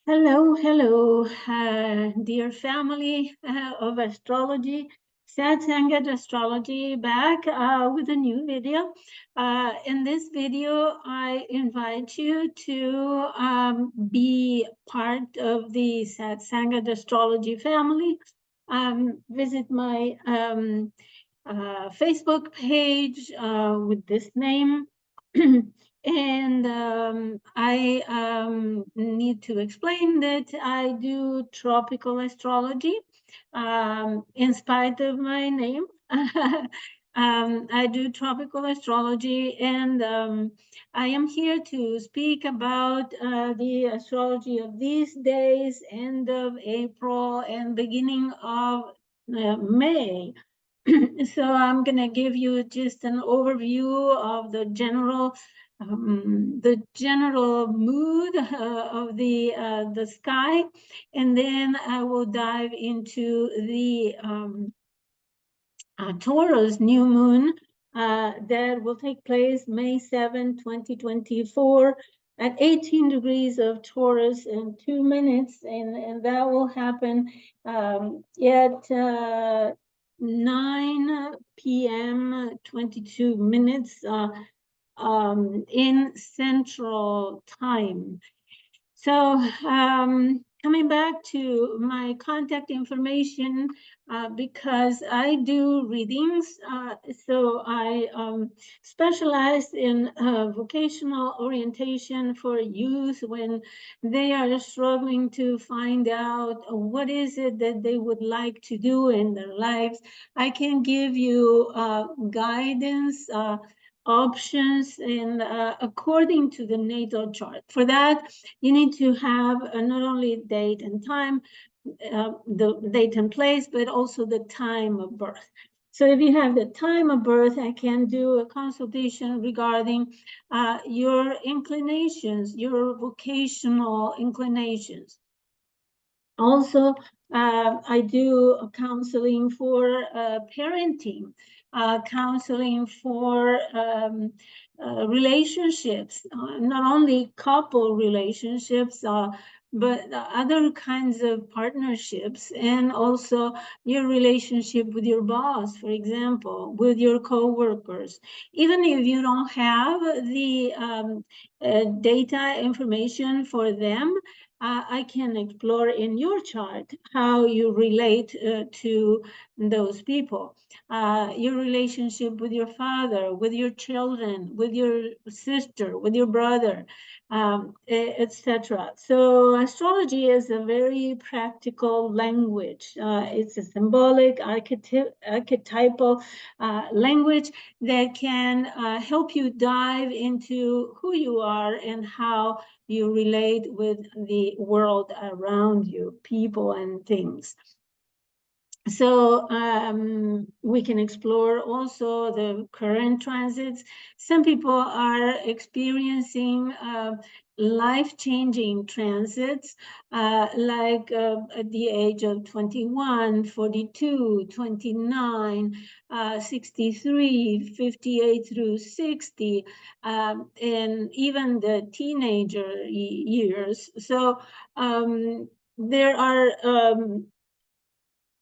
Hello, dear family of astrology. Satsangat Astrology back with a new video. In this video, I invite you to be part of the Satsangat Astrology family. Visit my Facebook page with this name. And I need to explain that I do tropical astrology in spite of my name. I do tropical astrology, and I am here to speak about the astrology of these days, end of April and beginning of May. So I'm going to give you just an overview of the general mood of the sky, and then I will dive into the Taurus new moon that will take place May 7, 2024 at 18 degrees of Taurus in 2 minutes, and that will happen at 9 p.m. 22 minutes in Central Time. So coming back to my contact information, because I do readings, so I specialize in vocational orientation for youth when they are struggling to find out what is it that they would like to do in their lives. I can give you guidance, options, and according to the natal chart. For that, you need to have not only date and time, the date and place, but also the time of birth. So if you have the time of birth, I can do a consultation regarding your inclinations, your vocational inclinations. Also, I do counseling for parenting, counseling for relationships, not only couple relationships, but other kinds of partnerships, and also your relationship with your boss, for example, with your co-workers. Even if you don't have the data information for them, I can explore in your chart how you relate to those people, your relationship with your father, with your children, with your sister, with your brother, etc. So astrology is a very practical language. It's a symbolic, archetypal language that can help you dive into who you are and how you relate with the world around you, people and things. So we can explore also the current transits. Some people are experiencing life-changing transits, like at the age of 21, 42, 29, 63, 58 through 60, and even the teenager years. So there are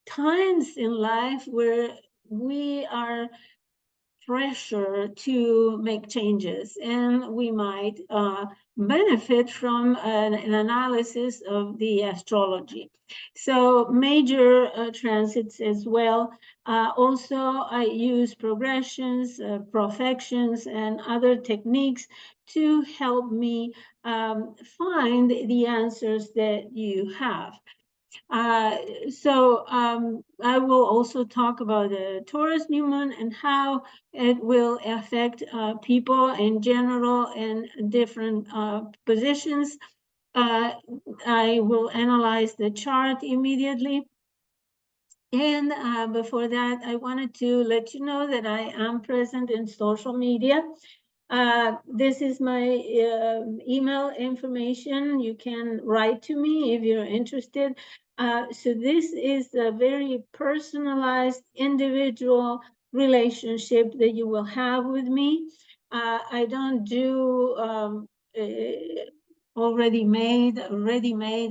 times in life where we are pressure to make changes, and we might benefit from an analysis of the astrology. So major transits as well. Also, I use progressions, profections, and other techniques to help me find the answers that you have. So I will also talk about the Taurus new moon and how it will affect people in general in different positions. I will analyze the chart immediately. And before that, I wanted to let you know that I am present in social media. This is my email information. You can write to me if you're interested. So this is a very personalized, individual relationship that you will have with me. I don't do ready-made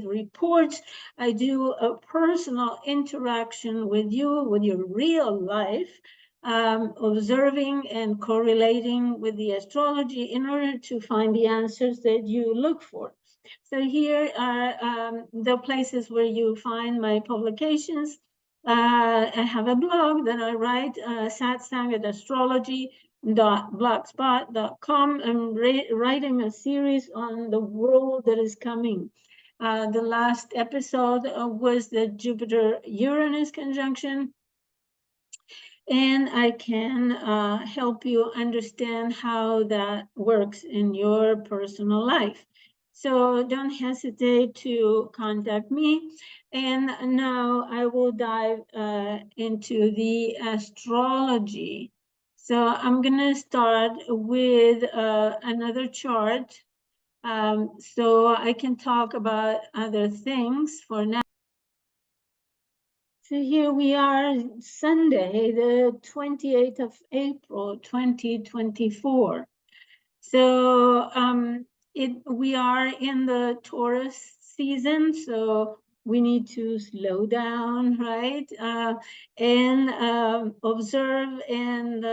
reports. I do a personal interaction with you, with your real life, observing and correlating with the astrology in order to find the answers that you look for. So here are the places where you find my publications. I have a blog that I write, satsang at astrology.blogspot.com. I'm writing a series on the world that is coming. The last episode was the Jupiter-Uranus conjunction, and I can help you understand how that works in your personal life. So don't hesitate to contact me. And now I will dive into the astrology. So I'm going to start with another chart, so I can talk about other things for now. So here we are, Sunday, the 28th of April, 2024. So we are in the Taurus season, so we need to slow down, right? And observe and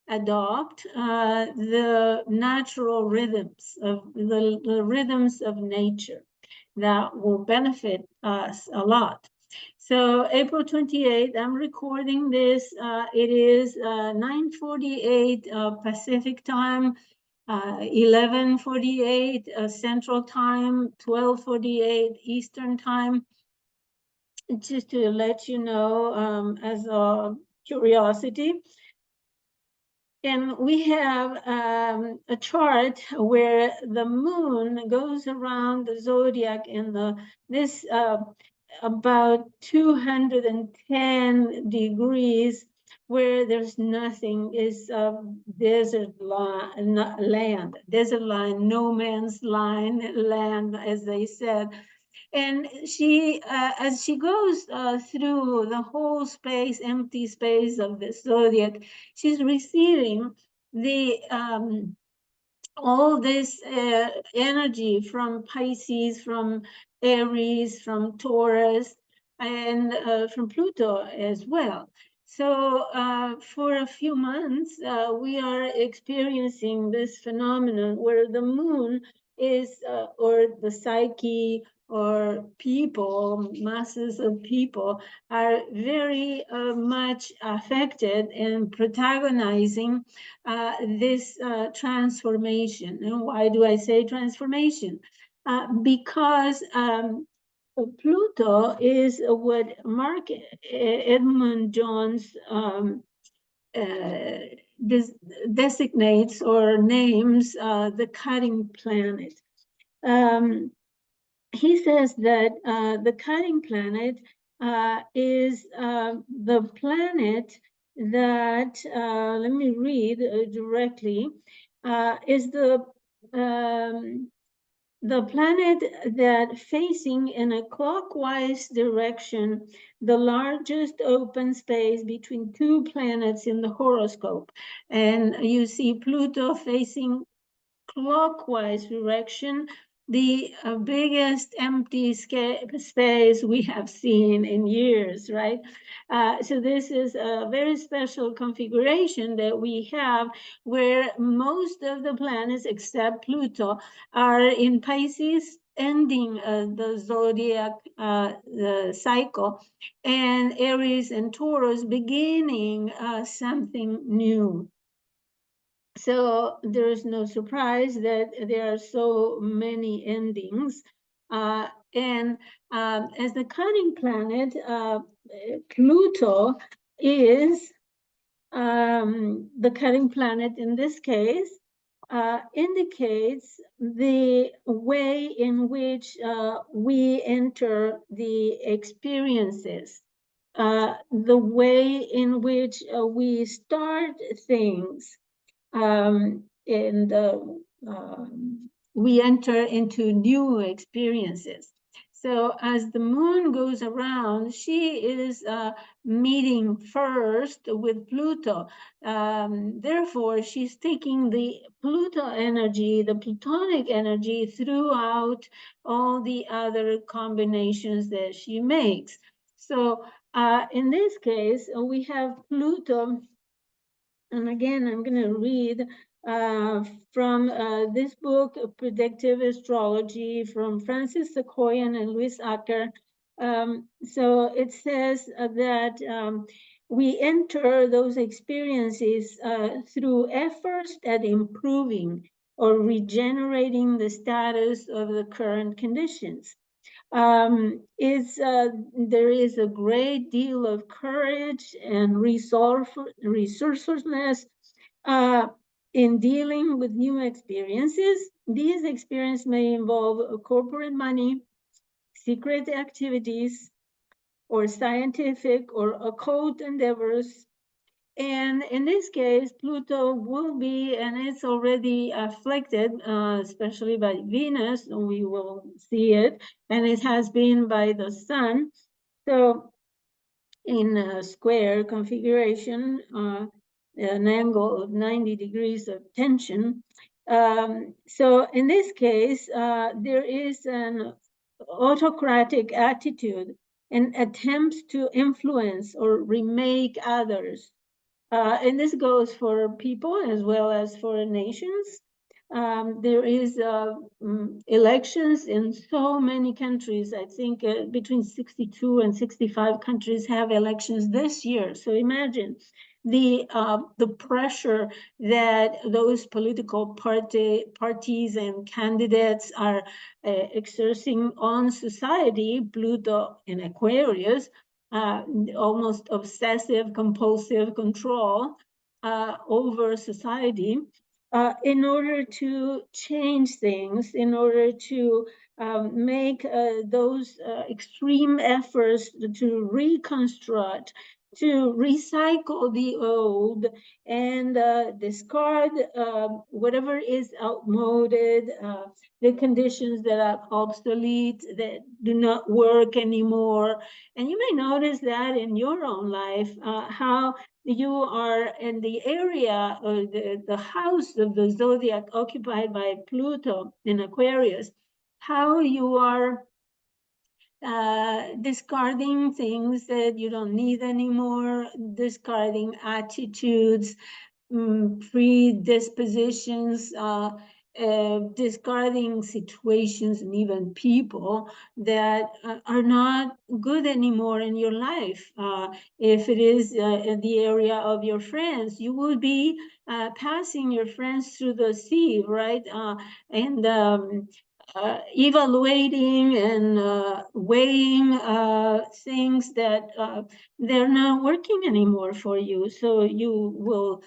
adopt the natural rhythms of the rhythms of nature that will benefit us a lot. So April 28th, I'm recording this. It is 9:48 Pacific time, 11:48 Central time, 12:48 Eastern time. Just to let you know, as a curiosity. And we have a chart where the moon goes around the zodiac in this about 210 degrees, where there's nothing, is desert land, desert line, no man's land, as they said. And she, as she goes through the whole space, empty space of the zodiac, she's receiving the all this energy from Pisces, from Aries, from Taurus, and from Pluto as well. So for a few months, we are experiencing this phenomenon where the moon is, or the psyche, or people, masses of people, are very much affected and protagonizing this transformation. And why do I say transformation? Because Pluto is what Mark Edmund Jones designates or names the cutting planet. He says that the cutting planet is the planet that, let me read directly, is the planet that, facing in a clockwise direction, the largest open space between two planets in the horoscope. And you see Pluto facing clockwise direction, the biggest empty space we have seen in years, right? So this is a very special configuration that we have, where most of the planets, except Pluto, are in Pisces, ending the zodiac the cycle, and Aries and Taurus beginning something new. So there is no surprise that there are so many endings. And as the cunning planet, Pluto is the cutting planet in this case, indicates the way in which we enter the experiences, the way in which we start things, and we enter into new experiences. So as the moon goes around, she is meeting first with Pluto. Therefore, she's taking the Pluto energy, the Plutonic energy, throughout all the other combinations that she makes. So in this case, we have Pluto, and again, I'm going to read from this book, Predictive Astrology, from Francis Sakoian and Louis Acker. So it says that we enter those experiences through efforts at improving or regenerating the status of the current conditions. There is a great deal of courage and resourcefulness uh, in dealing with new experiences. These experiences may involve corporate money, secret activities, or scientific or occult endeavors. And in this case, Pluto will be, and it's already afflicted, especially by Venus, and we will see it, and it has been by the Sun. So in a square configuration, an angle of 90 degrees of tension. So in this case, there is an autocratic attitude and attempts to influence or remake others. And this goes for people as well as for nations. There is elections in so many countries. I think between 62 and 65 countries have elections this year. So imagine the pressure that those political parties and candidates are exerting on society. Pluto in Aquarius, almost obsessive compulsive control over society, in order to change things, in order to make those extreme efforts to reconstruct, to recycle the old and discard whatever is outmoded, the conditions that are obsolete, that do not work anymore. And you may notice that in your own life, how you are in the area or the house of the zodiac occupied by Pluto in Aquarius, how you are discarding things that you don't need anymore, discarding attitudes, predispositions, discarding situations and even people that are not good anymore in your life. If it is in the area of your friends, you will be passing your friends through the sieve, right? And evaluating and weighing things that they're not working anymore for you. So you will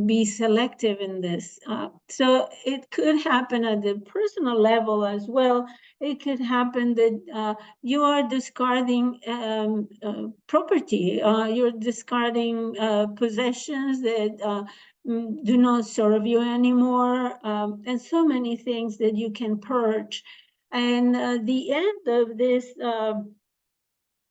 be selective in this. So it could happen at the personal level as well. It could happen that you are discarding property, you're discarding possessions that do not serve you anymore, and so many things that you can purge. And the end of this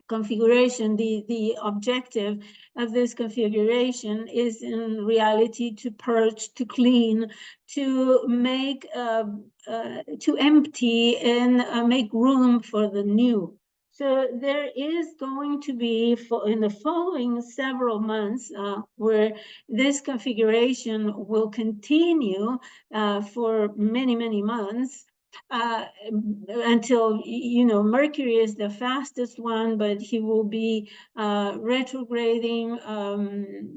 configuration, the objective of this configuration is in reality to purge, to clean, to make, to empty and make room for the new. So there is going to be, in the following several months, where this configuration will continue for many, many months, until, Mercury is the fastest one, but he will be retrograding.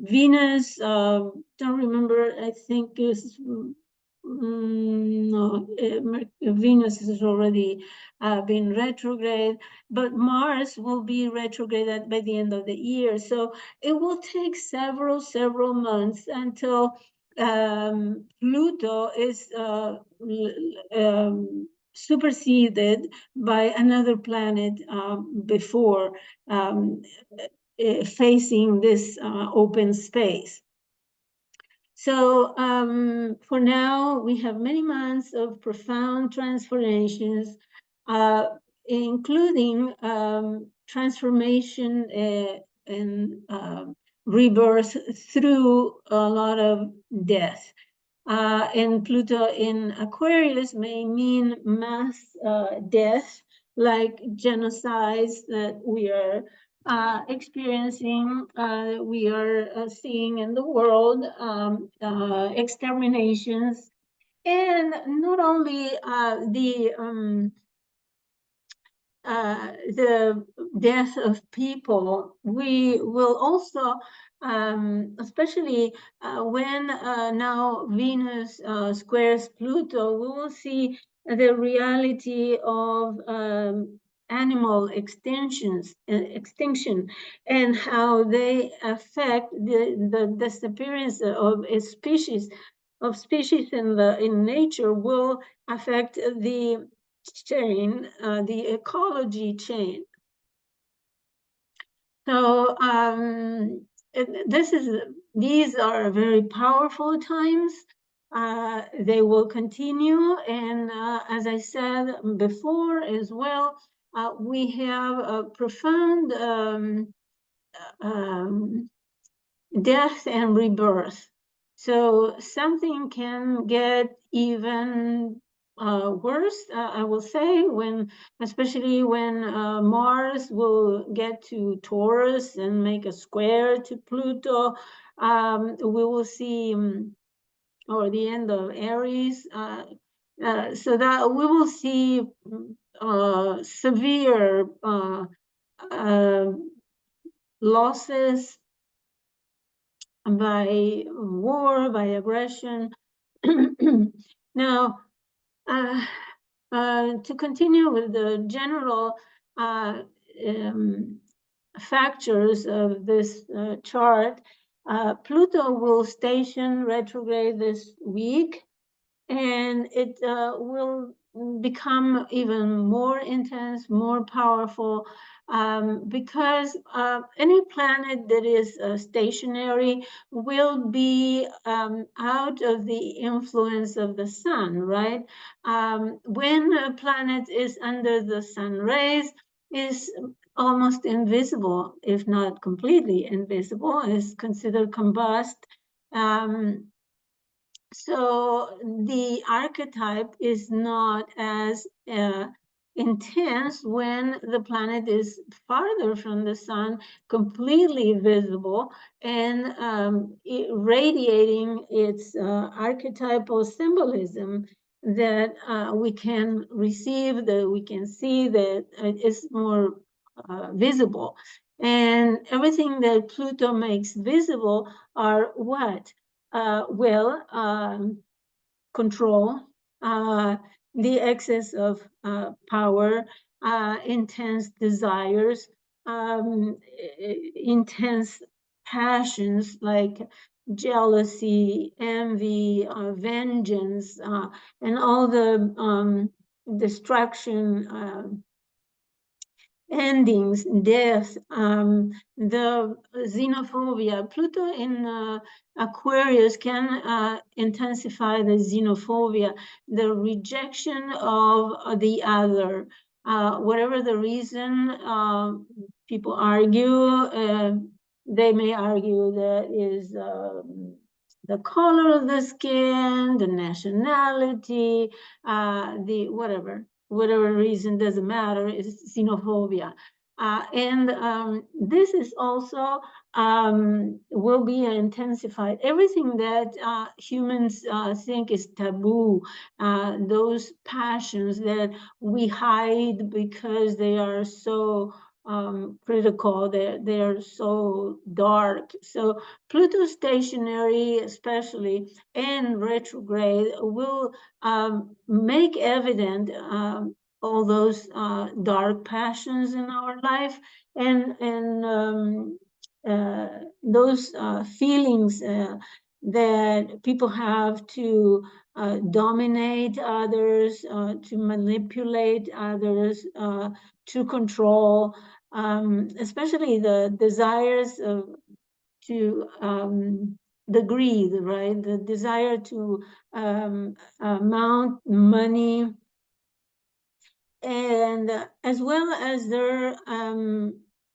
Venus, don't remember, I think is, no, Venus has already been retrograde, but Mars will be retrograde by the end of the year. So it will take several months until Pluto is superseded by another planet before facing this open space. So for now, we have many months of profound transformations. including transformation and rebirth through a lot of death. And Pluto in Aquarius may mean mass death, like genocides that we are experiencing, we are seeing in the world, exterminations, and not only the death of people, we will also, especially when now Venus squares Pluto, we will see the reality of animal extinction and how they affect the disappearance of a species in nature will affect the chain, the ecology chain. So these are very powerful times. They will continue, and as I said before as well, we have a profound death and rebirth. So something can get even worse, I will say, especially when Mars will get to Taurus and make a square to Pluto. We will see, or the end of Aries, so that we will see severe losses by war, by aggression. Now, to continue with the general factors of this chart, Pluto will station retrograde this week, and it will become even more intense, more powerful, because any planet that is stationary will be out of the influence of the sun, right? When a planet is under the sun rays, is almost invisible, if not completely invisible, is considered combust. So the archetype is not as intense when the planet is farther from the sun, completely visible, and radiating its archetypal symbolism that we can receive, that we can see, that is more visible. And everything that Pluto makes visible are what? Control, the excess of power, intense desires, intense passions like jealousy, envy, vengeance, and all the destruction, endings, death, the xenophobia. Pluto in Aquarius can intensify the xenophobia, the rejection of the other. Whatever the reason, people argue, they may argue that is the color of the skin, the nationality, the whatever reason, doesn't matter, is xenophobia. And this is also will be intensified. Everything that humans think is taboo, those passions that we hide because they are so critical, they are so dark. So Pluto stationary, especially, and retrograde will make evident all those dark passions in our life, and those feelings that people have to dominate others, to manipulate others, to control, especially the desires to the greed, right? The desire to mount money, and as well as their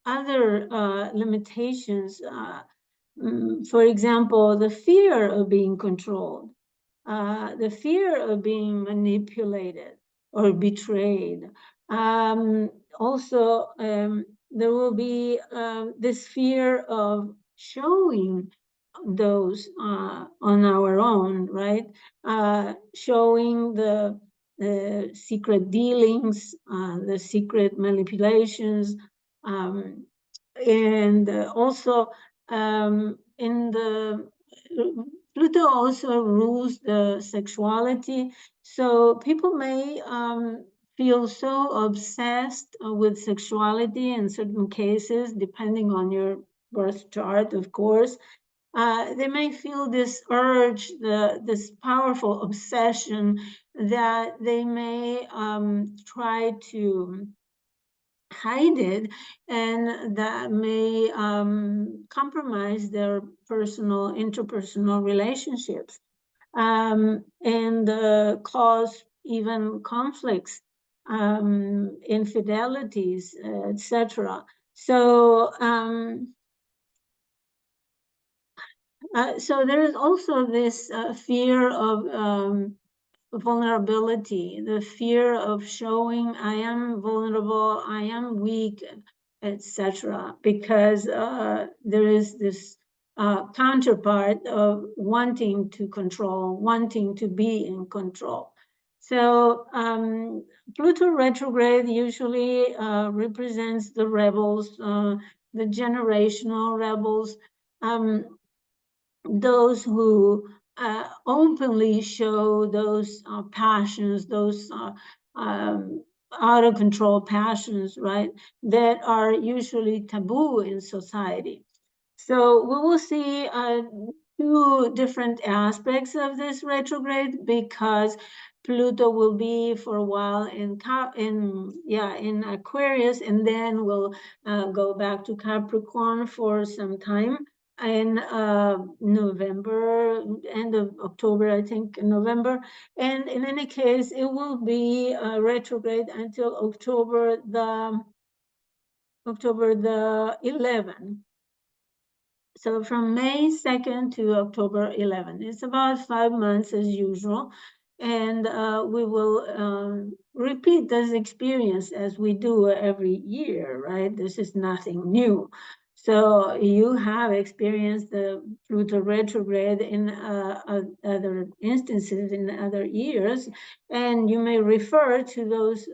other limitations. For example, the fear of being controlled, the fear of being manipulated or betrayed. Also, there will be this fear of showing those on our own, right? Showing the secret dealings, the secret manipulations, and also in the Pluto also rules the sexuality, so people may feel so obsessed with sexuality in certain cases, depending on your birth chart, of course. They may feel this urge, this powerful obsession that they may try to hide it, and that may compromise their interpersonal relationships, and cause even conflicts, infidelities, etc. So there is also this fear of vulnerability, the fear of showing I am vulnerable, I am weak, etc. Because there is this counterpart of wanting to control, wanting to be in control. So Pluto retrograde usually represents the rebels, the generational rebels, those who openly show those passions, those out of control passions, right, that are usually taboo in society. So we will see two different aspects of this retrograde, because Pluto will be for a while in Aquarius, and then we'll go back to Capricorn for some time in November, end of October, I think, November. And in any case, it will be retrograde until October the 11th. So from May 2nd to October 11th, it's about 5 months as usual. And we will repeat this experience as we do every year, right? This is nothing new. So you have experienced the Pluto retrograde in other instances in other years, and you may refer to those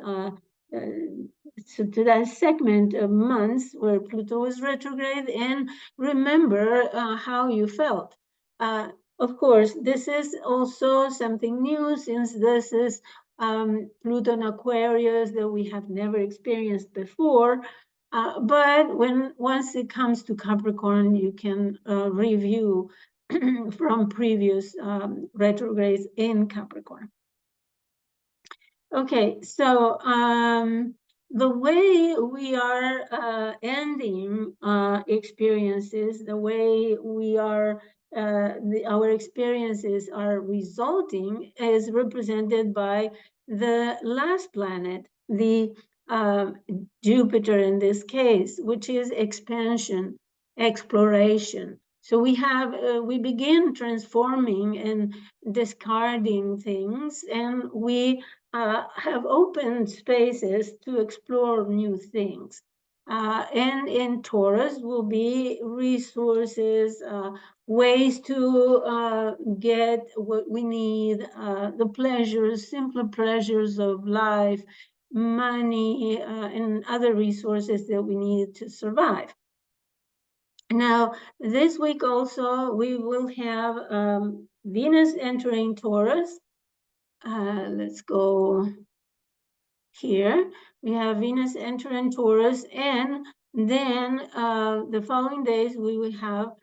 to that segment of months where Pluto was retrograde and remember how you felt. Of course, this is also something new, since this is Pluto in Aquarius that we have never experienced before. But once it comes to Capricorn, you can review from previous retrogrades in Capricorn. Okay, so the way we are ending experiences, the way we are, our experiences are resulting, is represented by the last planet, the Jupiter in this case, which is expansion, exploration. So we begin transforming and discarding things, and we have open spaces to explore new things. And in Taurus will be resources, ways to get what we need, the pleasures, simpler pleasures of life, money, and other resources that we need to survive. Now, this week also, we will have Venus entering Taurus. Let's go here. We have Venus entering Taurus, and then the following days we will have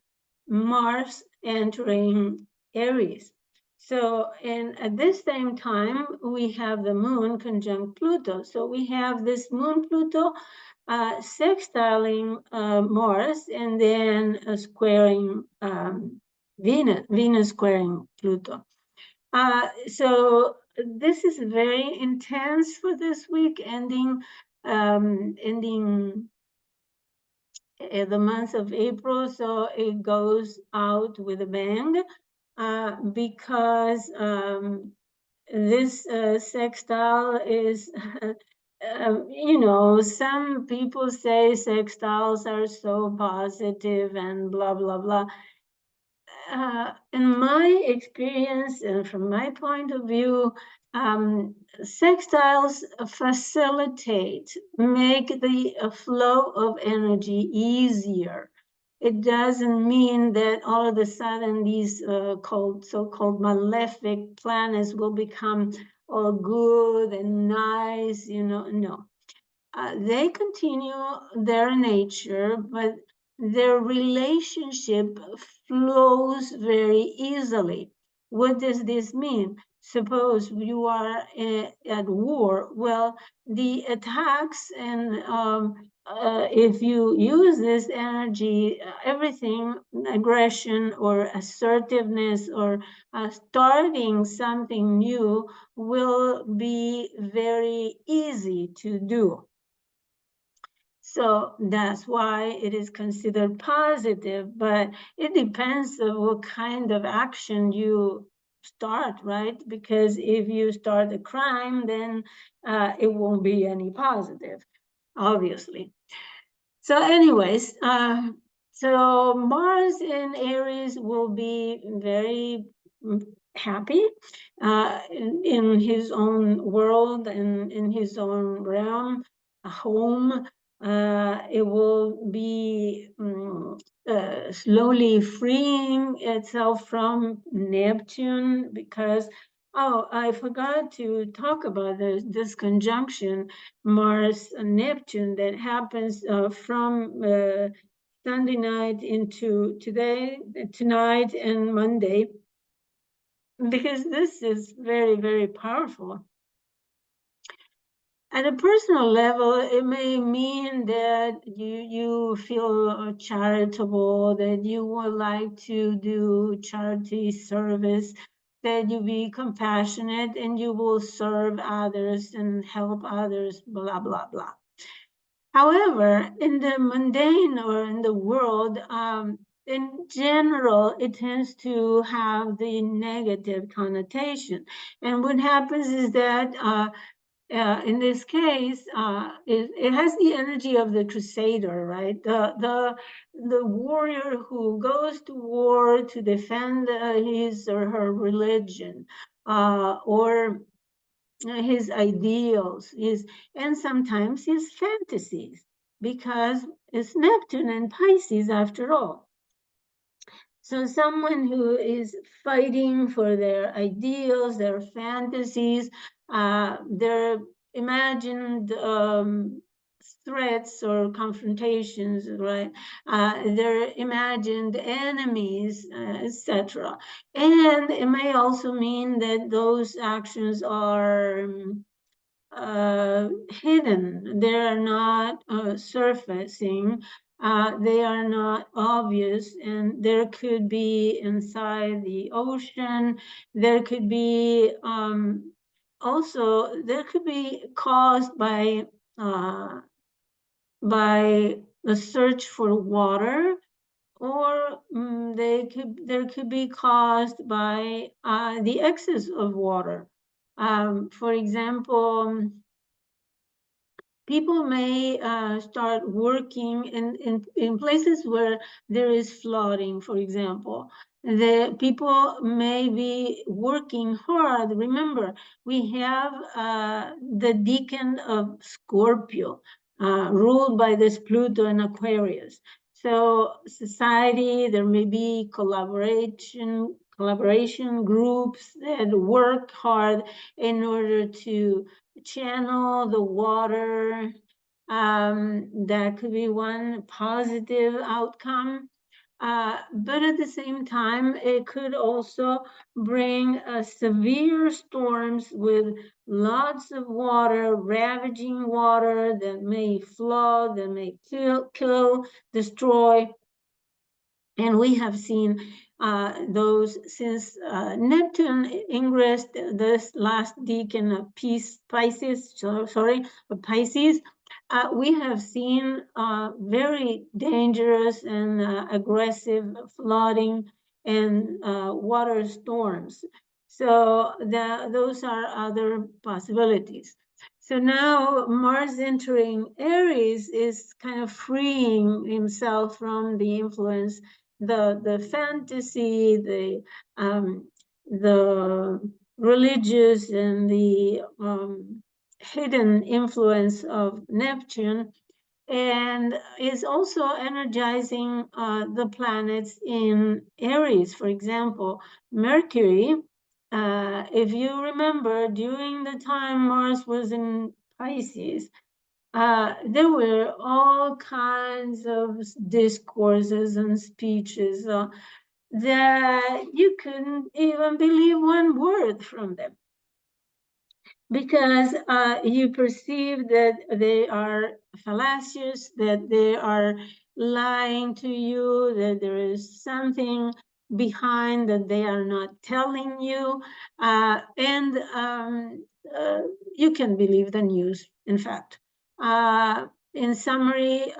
Mars entering Aries. So, and at this same time, we have the moon conjunct Pluto. So we have this moon Pluto sextiling Mars, and then squaring Venus squaring Pluto. So this is very intense for this week, ending the month of April, so it goes out with a bang, because this sextile is, some people say sextiles are so positive and blah, blah, blah. In my experience and from my point of view, sextiles facilitate, make the flow of energy easier. It doesn't mean that all of a sudden these so-called malefic planets will become all good and nice, no. They continue their nature, but their relationship flows very easily. What does this mean? Suppose you are at war. Well, the attacks and if you use this energy, everything, aggression or assertiveness or starting something new will be very easy to do. So that's why it is considered positive, but it depends on what kind of action you start, right? Because if you start a crime, then it won't be any positive, obviously. So anyways, so Mars in Aries will be very happy in his own world and in his own realm, a home. It will be slowly freeing itself from Neptune because, oh, I forgot to talk about this conjunction Mars and Neptune that happens from Sunday night into tonight and Monday, because this is very, very powerful. At a personal level, it may mean that you feel charitable, that you would like to do charity service, that you be compassionate and you will serve others and help others, blah, blah, blah. However, in the mundane or in the world, in general, it tends to have the negative connotation. And what happens is that in this case, it has the energy of the crusader, right? The warrior who goes to war to defend his or her religion, or his ideals, and sometimes his fantasies, because it's Neptune and Pisces after all. So someone who is fighting for their ideals, their fantasies, their imagined threats or confrontations, right? Their imagined enemies, etc. And it may also mean that those actions are hidden. They are not surfacing. They are not obvious, and there could be inside the ocean. There could be also there could be caused by the search for water, or there could be caused by the excess of water. For example, people may start working in places where there is flooding, for example. The people may be working hard. Remember, we have the decan of Scorpio, ruled by this Pluto and Aquarius. So society, there may be collaboration groups that work hard in order to channel the water. That could be one positive outcome. But at the same time, it could also bring severe storms with lots of water, ravaging water that may flood, that may kill, destroy. And we have seen those, since Neptune ingressed this last decan of Pisces, we have seen very dangerous and aggressive flooding and water storms. So those are other possibilities. So now Mars entering Aries is kind of freeing himself from the influence, the fantasy, the religious and the hidden influence of Neptune, and is also energizing the planets in Aries. For example, Mercury, if you remember, during the time Mars was in Pisces, there were all kinds of discourses and speeches that you couldn't even believe one word from them, because you perceive that they are fallacious, that they are lying to you, that there is something behind that they are not telling you, and you can believe the news, in fact. In summary,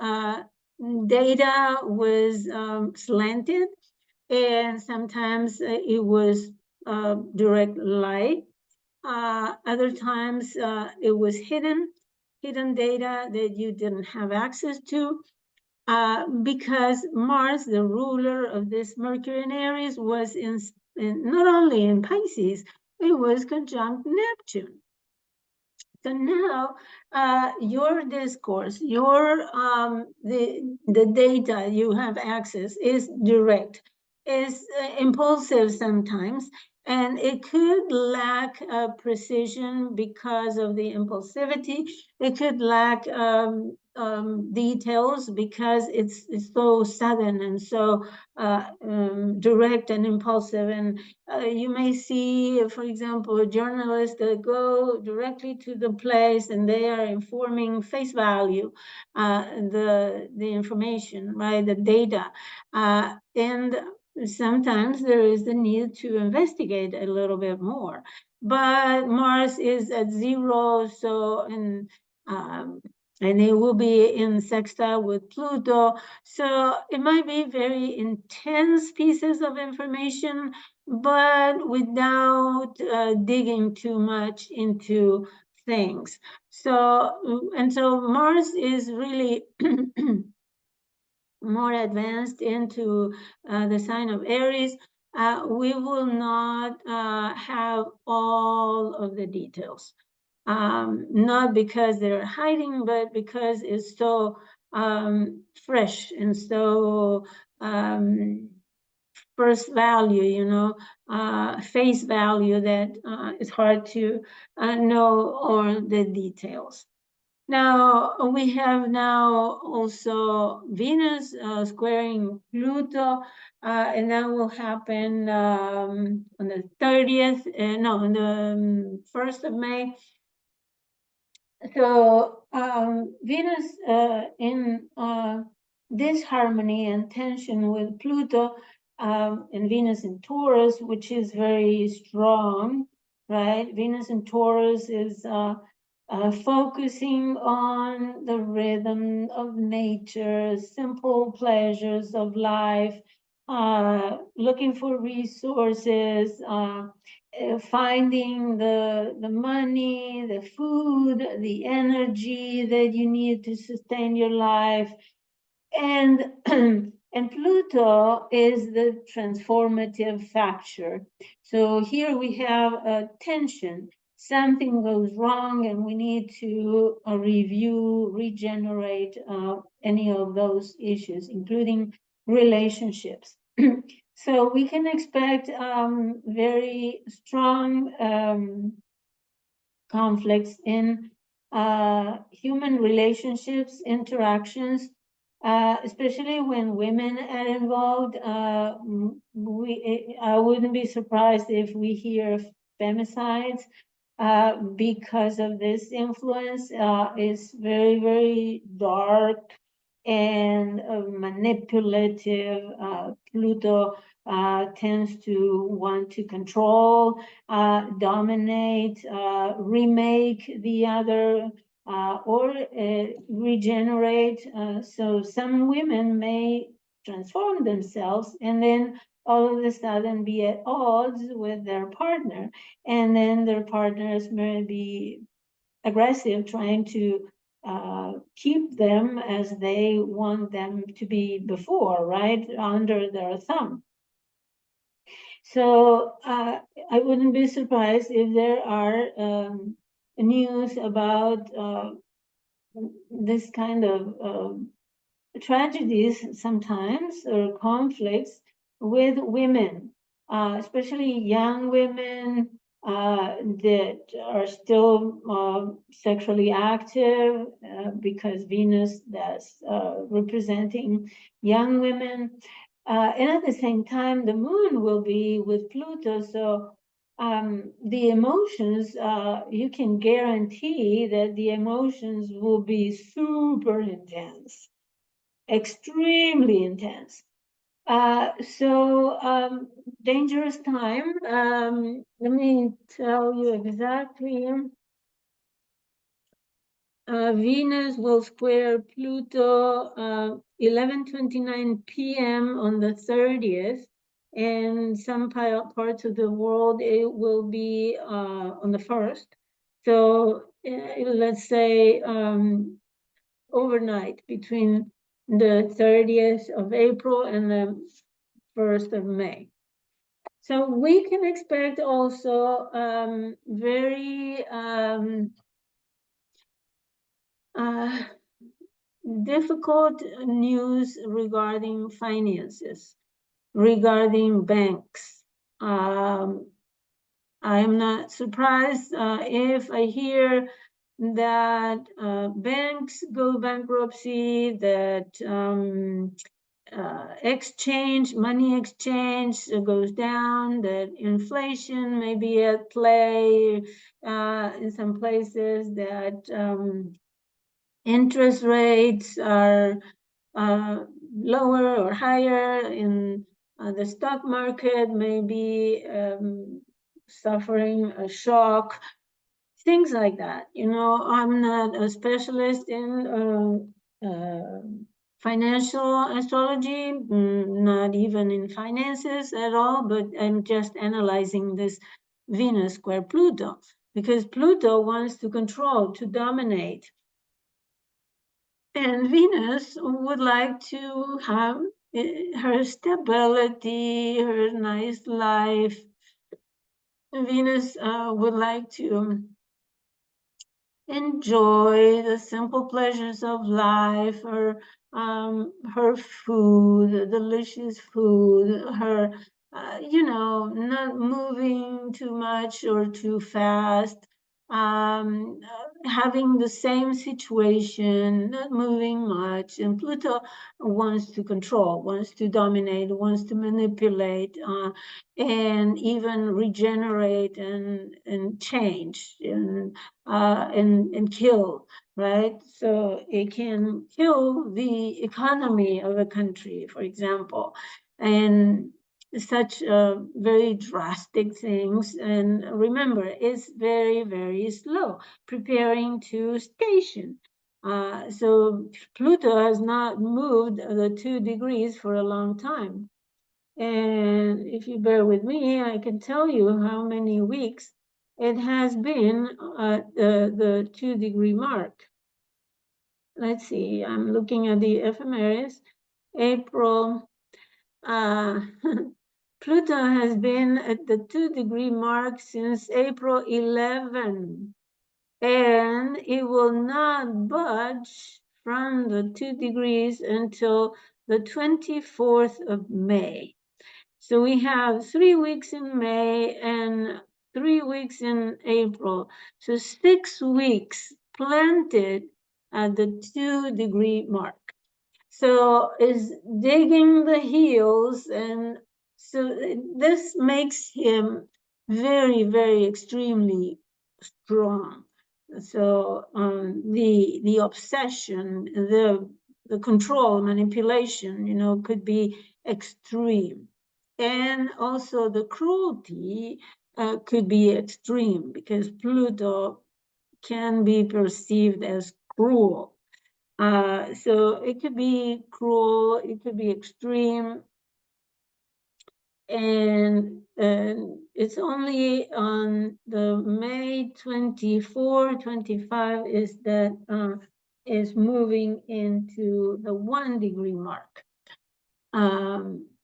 data was slanted, and sometimes it was direct lie. Other times it was hidden data that you didn't have access to, because Mars, the ruler of this Mercury in Aries, was in not only in Pisces, it was conjunct Neptune. So now your discourse, the data you have access is direct, is impulsive sometimes, and it could lack precision because of the impulsivity. It could lack details because it's so sudden and so direct and impulsive. And you may see, for example, journalists that go directly to the place and they are informing face value the information, right, the data, and sometimes there is the need to investigate a little bit more. But Mars is at 0, so and it will be in sextile with Pluto. So it might be very intense pieces of information, but without digging too much into things. So, and so Mars is really more advanced into the sign of Aries. We will not have all of the details. Not because they're hiding, but because it's so fresh and so first value, face value, that it's hard to know all the details. Now, we have now also Venus squaring Pluto, and that will happen on the 30th, on the 1st of May. So Venus in disharmony and tension with Pluto, and Venus in Taurus, which is very strong, right? Venus in Taurus is focusing on the rhythm of nature, simple pleasures of life, looking for resources, finding the money, the food, the energy that you need to sustain your life. And and Pluto is the transformative factor. So here we have a tension. Something goes wrong and we need to review, regenerate any of those issues, including relationships. So we can expect very strong conflicts in human relationships, interactions, especially when women are involved. I wouldn't be surprised if we hear femicides because of this influence. Is very, very dark and manipulative. Pluto tends to want to control, dominate, remake the other, or regenerate. So some women may transform themselves and then all of a sudden be at odds with their partner. And then their partners may be aggressive, trying to keep them as they want them to be before, right, under their thumb. So I wouldn't be surprised if there are news about this kind of tragedies sometimes, or conflicts with women, especially young women that are still sexually active, because Venus that's representing young women. And at the same time, the moon will be with Pluto. So the emotions, you can guarantee that the emotions will be super intense, extremely intense. So dangerous time. Let me tell you exactly. Venus will square Pluto 11:29 p.m. on the 30th, and some parts of the world it will be on the 1st. So let's say overnight between the 30th of April and the 1st of May. So we can expect also very difficult news regarding finances, regarding banks. I'm not surprised if I hear that banks go bankruptcy, that money exchange goes down, that inflation may be at play in some places, that interest rates are lower or higher in the stock market, may be suffering a shock, things like that. I'm not a specialist in financial astrology, not even in finances at all, but I'm just analyzing this Venus square Pluto, because Pluto wants to control, to dominate. And Venus would like to have her stability, her nice life. Venus would like to enjoy the simple pleasures of life, her food, delicious food, her, not moving too much or too fast, having the same situation, not moving much. And Pluto wants to control, wants to dominate, wants to manipulate, and even regenerate and change and kill, right? So it can kill the economy of a country, for example, and such very drastic things. And remember, it's very, very slow, preparing to station. So Pluto has not moved the 2 degrees for a long time. And if you bear with me, I can tell you how many weeks it has been at the 2 degree mark. Let's see, I'm looking at the ephemeris. April, Pluto has been at the 2 degree mark since April 11, and it will not budge from the 2 degrees until the 24th of May. So we have 3 weeks in May and 3 weeks in April. So 6 weeks planted at the 2 degree mark. So is digging the heels, and so this makes him very, very extremely strong. So the obsession, the control, manipulation, could be extreme. And also the cruelty could be extreme, because Pluto can be perceived as cruel. So it could be cruel, it could be extreme, and it's only on the May 24, 25 is that is moving into the 1 degree mark,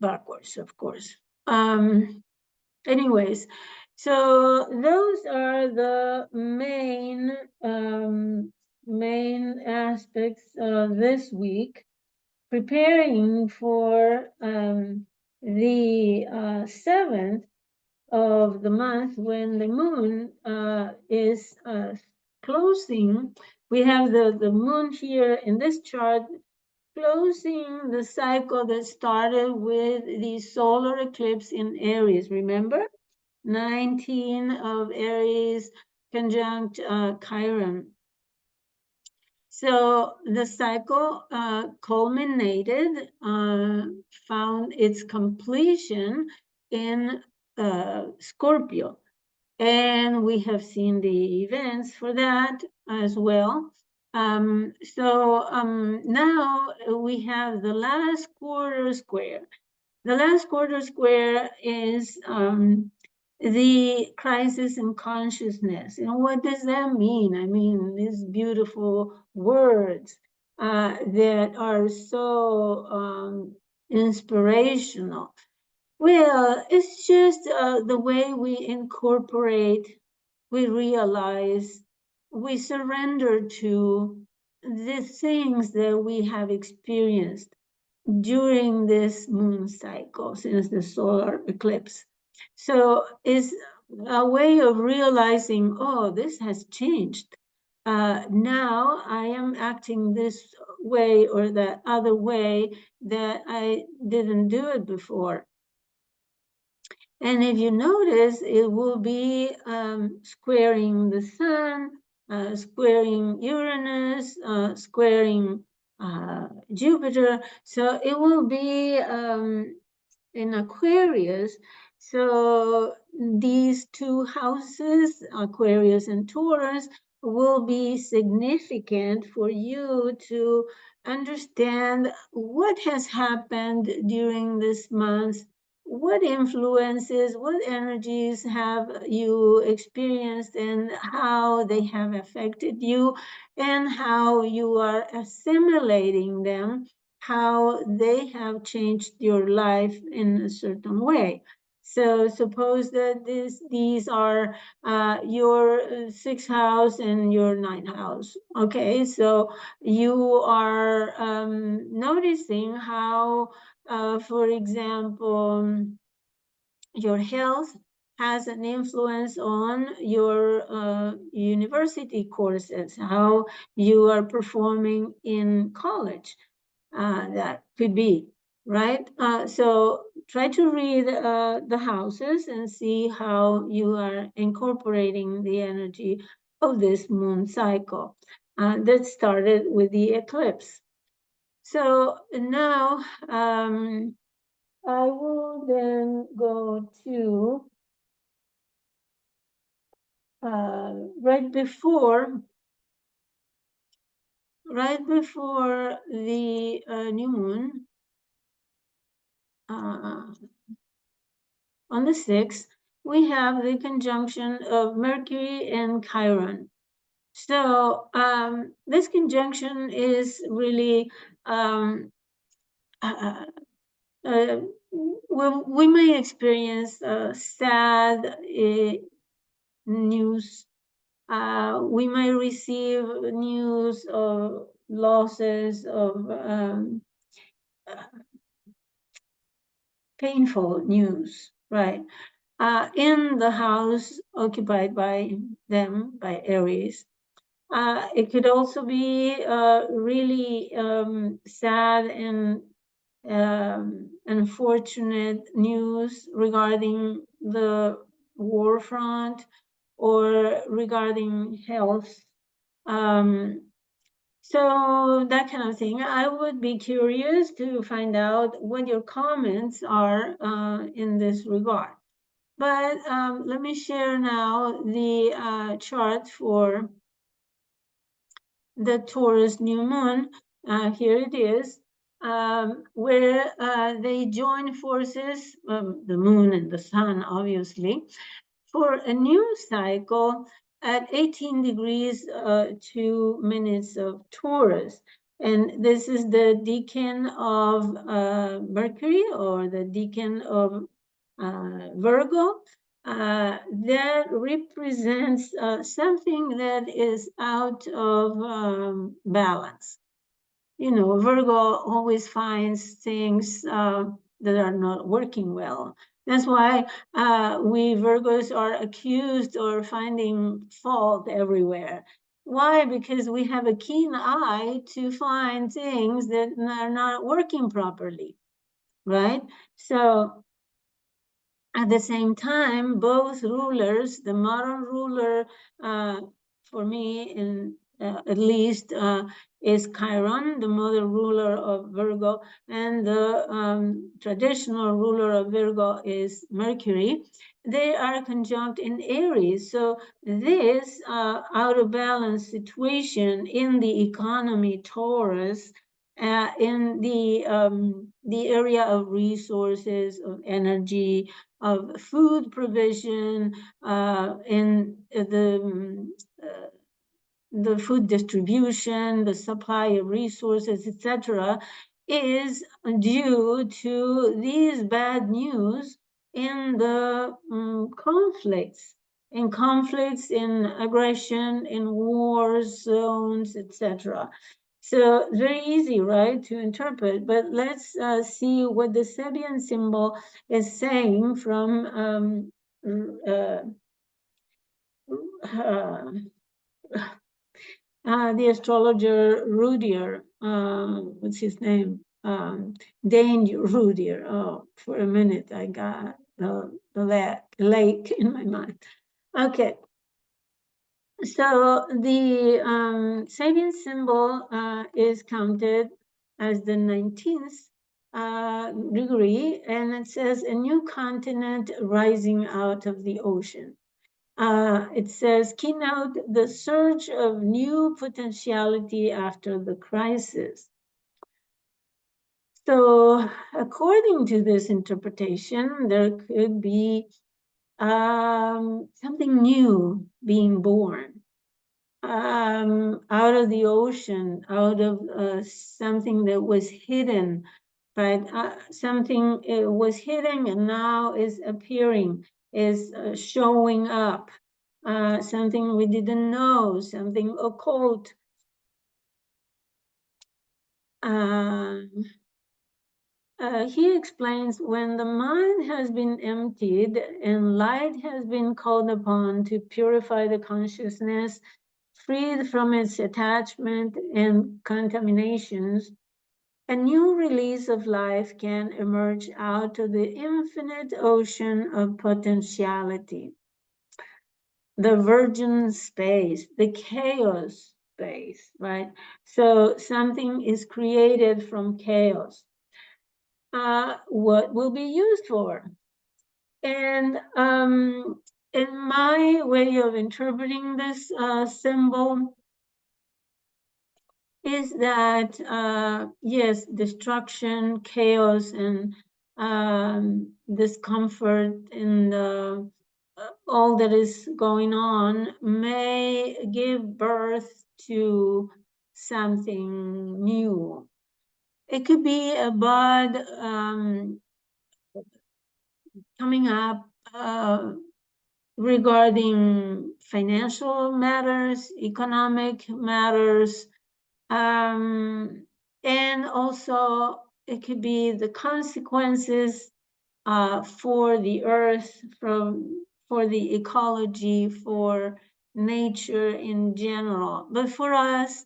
backwards, of course. Anyways, so those are the main aspects this week, preparing for the 7th of the month, when the moon is closing. We have the moon here in this chart, closing the cycle that started with the solar eclipse in Aries. Remember? 19 of Aries conjunct Chiron. So the cycle culminated, found its completion in Scorpio. And we have seen the events for that as well. Now we have the last quarter square. The last quarter square is the crisis in consciousness. And what does that mean? I mean, these beautiful words that are so inspirational. Well, it's just the way we incorporate, we realize, we surrender to the things that we have experienced during this moon cycle since the solar eclipse. So it's a way of realizing, oh, this has changed. Now I am acting this way or that other way that I didn't do it before. And if you notice, it will be squaring the sun, squaring Uranus, squaring Jupiter. So it will be in Aquarius. So these two houses, Aquarius and Taurus, will be significant for you to understand what has happened during this month. What influences, what energies have you experienced, and how they have affected you, and how you are assimilating them, how they have changed your life in a certain way. So suppose that these are your sixth house and your ninth house. Okay, so you are noticing how, for example, your health has an influence on your university courses, how you are performing in college. That could be, right? So try to read the houses and see how you are incorporating the energy of this moon cycle that started with the eclipse. So now I will then go to right before the new moon, on the 6th, we have the conjunction of Mercury and Chiron. So this conjunction is really, we may experience sad news. We may receive news of losses, of painful news, right? In the house occupied by them, by Aries. It could also be really sad and unfortunate news regarding the war front or regarding health. So that kind of thing. I would be curious to find out what your comments are in this regard. But let me share now the chart for the Taurus new moon. Here it is, where they join forces, the moon and the sun, obviously, for a new cycle at 18 degrees 2 minutes of Taurus. And this is the decan of Mercury, or the decan of Virgo. That represents something that is out of balance. You know, Virgo always finds things that are not working well. That's why we Virgos are accused or finding fault everywhere. Why? Because we have a keen eye to find things that are not working properly, right? So at the same time, both rulers, the modern ruler, for me, at least, is Chiron, the mother ruler of Virgo, and the traditional ruler of Virgo is Mercury. They are conjunct in Aries. So this out of balance situation in the economy, Taurus, in the area of resources, of energy, of food provision, in the food distribution, the supply of resources, etc., is due to these bad news in the conflicts, in aggression, in war zones, etc. So very easy, right, to interpret. But let's see what the Sabian symbol is saying from the astrologer Rudier. What's his name? Dane Rudier. Oh, for a minute I got the lake in my mind. Okay. So the Sabian symbol is counted as the 19th degree, and it says a new continent rising out of the ocean. It says, keynote the surge of new potentiality after the crisis. So according to this interpretation, there could be something new being born out of the ocean, out of something that was hidden, right? Something was hidden and now is appearing, is showing up. Something we didn't know, something occult. He explains, when the mind has been emptied and light has been called upon to purify the consciousness, freed from its attachment and contaminations, a new release of life can emerge out of the infinite ocean of potentiality, the virgin space, the chaos space, right? So something is created from chaos. What will be used for? And in my way of interpreting this symbol is that, yes, destruction, chaos, and discomfort in all that is going on may give birth to something new. It could be a bud coming up regarding financial matters, economic matters, and also it could be the consequences for the earth, for the ecology, for nature in general. But for us,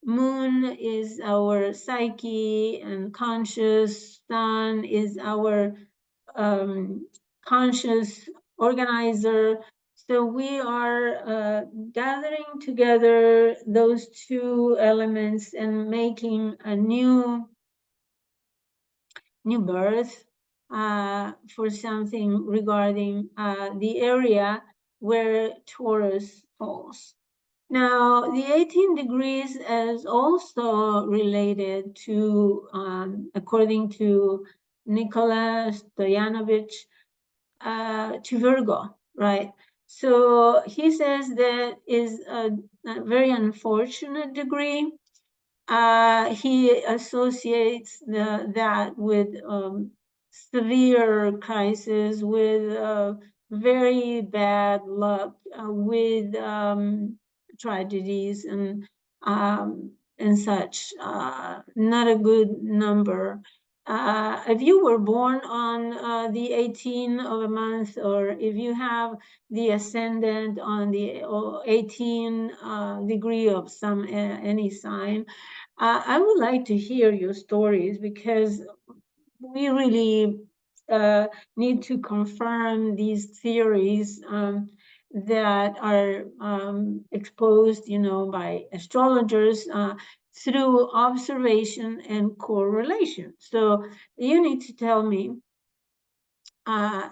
moon is our psyche and conscious, sun is our conscious organizer. So we are gathering together those two elements and making a new birth for something regarding the area where Taurus falls. Now, the 18 degrees is also related to, according to Nicola Stoyanovich, to Virgo, right? So he says that is a very unfortunate degree. He associates that with severe crisis, with very bad luck, with tragedies and such. Not a good number. If you were born on the 18 of a month, or if you have the ascendant on the 18 degree of some any sign, I would like to hear your stories, because we really need to confirm these theories that are exposed, by astrologers through observation and correlation. So you need to tell me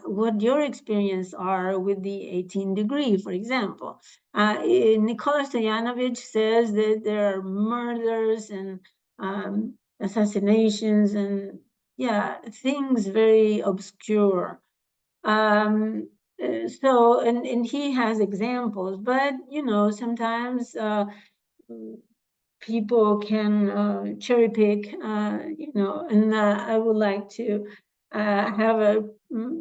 what your experience are with the 18 degree, for example. Nikola Stoyanovich says that there are murders and assassinations and things very obscure. So, and he has examples, but sometimes people can cherry pick, and I would like to have a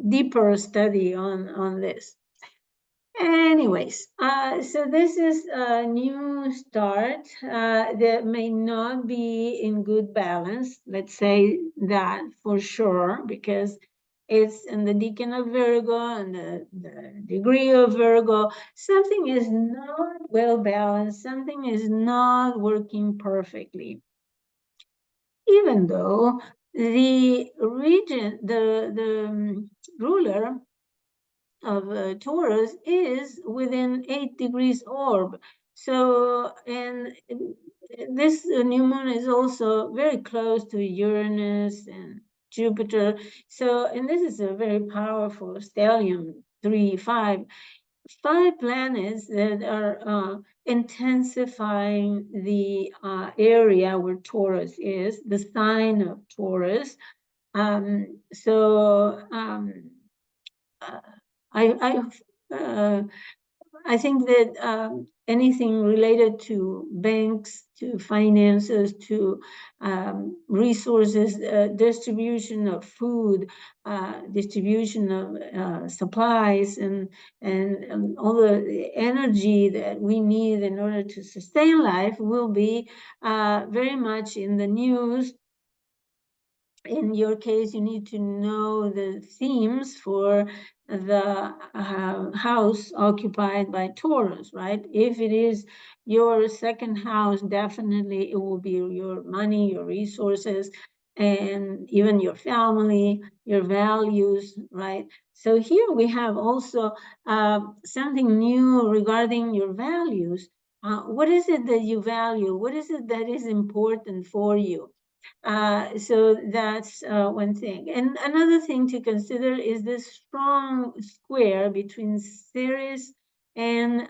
deeper study on this. Anyways, so this is a new start that may not be in good balance. Let's say that for sure, because it's in the decan of Virgo and the degree of Virgo. Something is not well balanced. Something is not working perfectly. Even though the regent, the ruler of Taurus is within 8 degrees orb. So, and this new moon is also very close to Uranus and Jupiter. So, and this is a very powerful stellium, 5 planets that are intensifying the area where Taurus is, the sign of Taurus. I think that anything related to banks, to finances, to resources, distribution of food, distribution of supplies, and all the energy that we need in order to sustain life will be very much in the news. In your case, you need to know the themes for the house occupied by Taurus, right? If it is your second house, definitely it will be your money, your resources, and even your family, your values, right? So here we have also something new regarding your values. What is it that you value? What is it that is important for you? So that's one thing. And another thing to consider is this strong square between Ceres and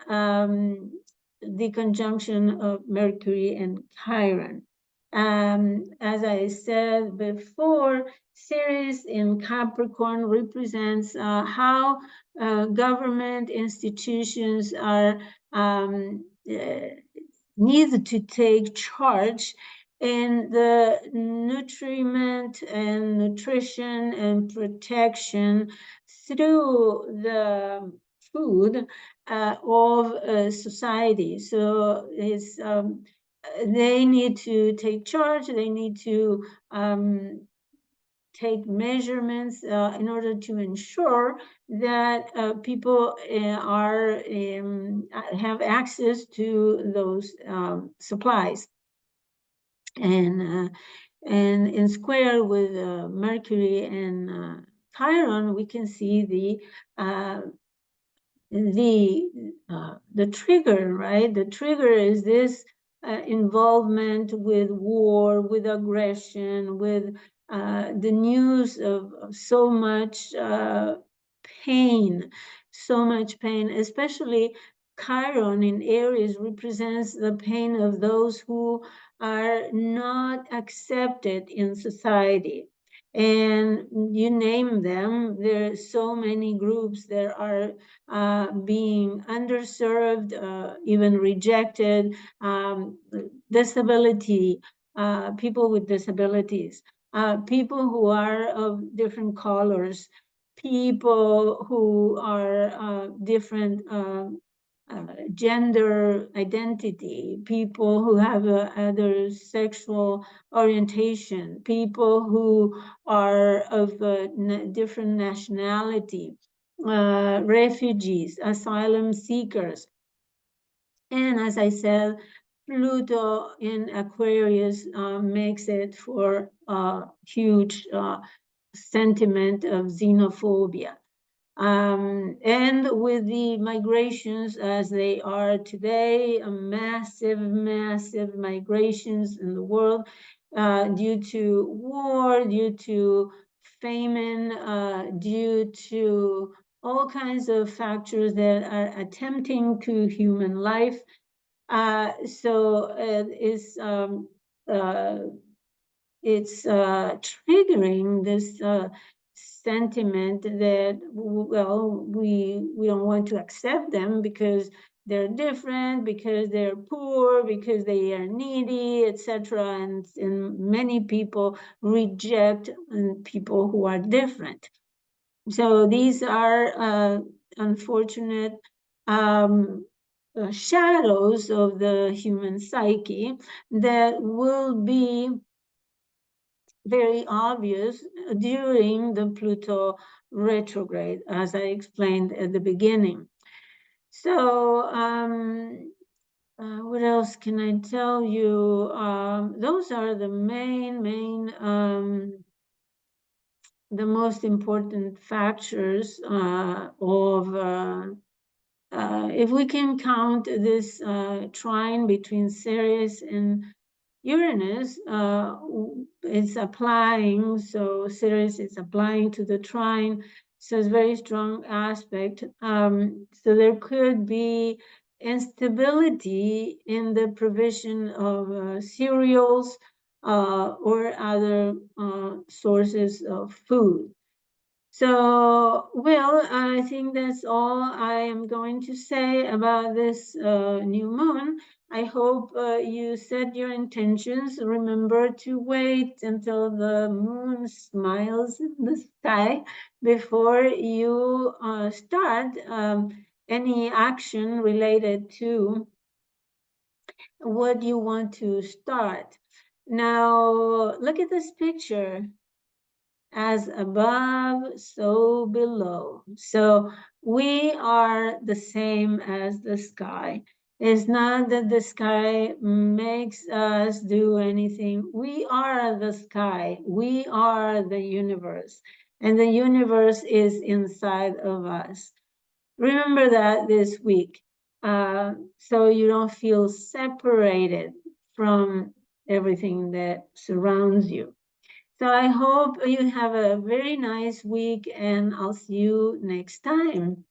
the conjunction of Mercury and Chiron. As I said before, Ceres in Capricorn represents how government institutions are need to take charge in the nutriment and nutrition and protection through the food of society. So it's they need to take charge. They need to take measurements in order to ensure that people are have access to those supplies. And in square with Mercury and Chiron, we can see the the trigger, right? The trigger is this involvement with war, with aggression, with the news of so much pain, so much pain, especially Chiron in Aries represents the pain of those who are not accepted in society. And you name them, there are so many groups that are being underserved, even rejected, disability, people with disabilities, people who are of different colors, people who are different gender identity, people who have other sexual orientation, people who are of different nationality, refugees, asylum seekers. And as I said, Pluto in Aquarius makes it for a huge sentiment of xenophobia. And with the migrations as they are today, massive migrations in the world due to war, due to famine, due to all kinds of factors that are attempting to human life. So it's triggering this sentiment that, well, we don't want to accept them because they're different, because they're poor, because they are needy, etc. And many people reject people who are different. So these are unfortunate shadows of the human psyche that will be very obvious during the Pluto retrograde, as I explained at the beginning. So what else can I tell you? Those are the main the most important factors of if we can count this trine between Ceres and Uranus, it's applying, so Ceres is applying to the trine, so it's a very strong aspect. So there could be instability in the provision of cereals or other sources of food. So, well, I think that's all I am going to say about this new moon. I hope you set your intentions. Remember to wait until the moon smiles in the sky before you start any action related to what you want to start. Now, look at this picture. As above, so below. So we are the same as the sky. It's not that the sky makes us do anything. We are the sky. We are the universe. And the universe is inside of us. Remember that this week, so you don't feel separated from everything that surrounds you. So I hope you have a very nice week, and I'll see you next time.